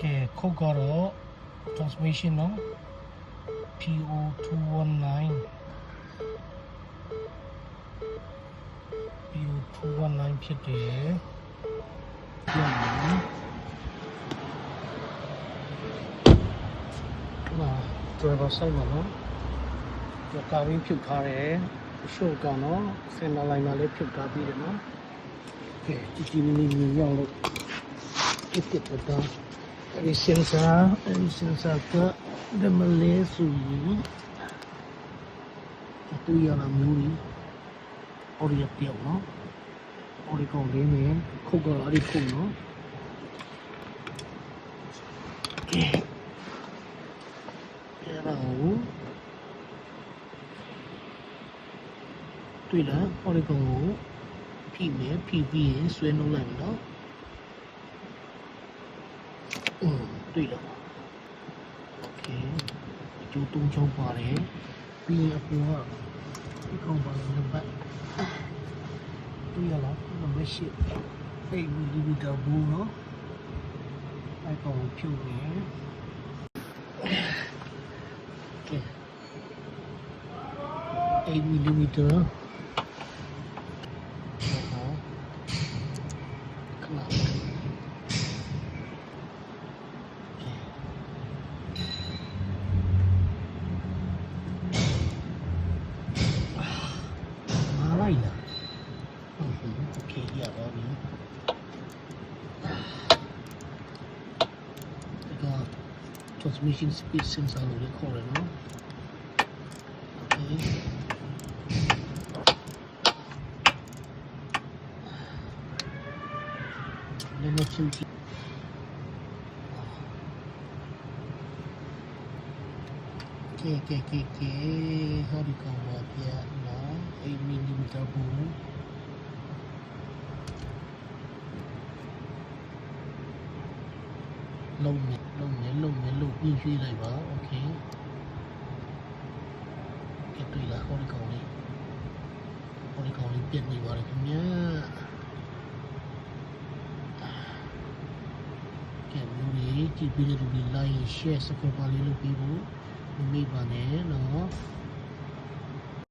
ကဲခုတ်ကတော့ transmission နော် PO219 ဖြစ်တယ်ပြန်ပြီဟာ driver side မှာနော်ဒီကားရင်းဖြုတ်ထားတယ်ရှုပ်ကနော်စင်နာလိုင်းမှာလည်းဖြုတ်ထားပြီးတယ်နော်ကဲကြည်မီမြင်ရောက်လို့တစ်တော့အဲဒီ sensor ကဒီမလေးဆိုရင်တူရလာမျိုးကြီးအော်ဒီပြောက်နော်အော်ဒီကောင်လေးနဲ့ခုတ်ကတော့အဲ့ဒီခုတ်နော်ကဲအဲ့ဒါကိုတွေ့လားအော်ဒီကောင်ကိုဖိမယ်ဖိပြီးရင်ဆွဲနှုတ်လိုက်မယ်နော်တွေ့လားโอเคအကျိုး၃ချောင်းပါတယ်ပြီးရင်အပေါ်ကဒီကောင်ပါနံပါတ်တွေ့ရလားနံပါတ်8 8mm ဘူးနော်အဲ့ကောင်ကိုဖြုတ်မယ်โอเค8mm Okay, yeah, Bobby. I got transmission speed sensor on the corner, no? Okay. Then let's see. Okay. How do you come up here? No, 8mm boom. Lâuပြီးရွှေ့လိုက်ပါโอเคကဲတွေ့လားဟောဒီကောင်လေးပြက်နေပါတယ်ခင်ဗျာကဲမျိုးလေးကြည့်ပြီးတဲ့လူတွေ like share subscribe လေးလုပ်ပြီးဖို့မမေ့ပါနဲ့နော်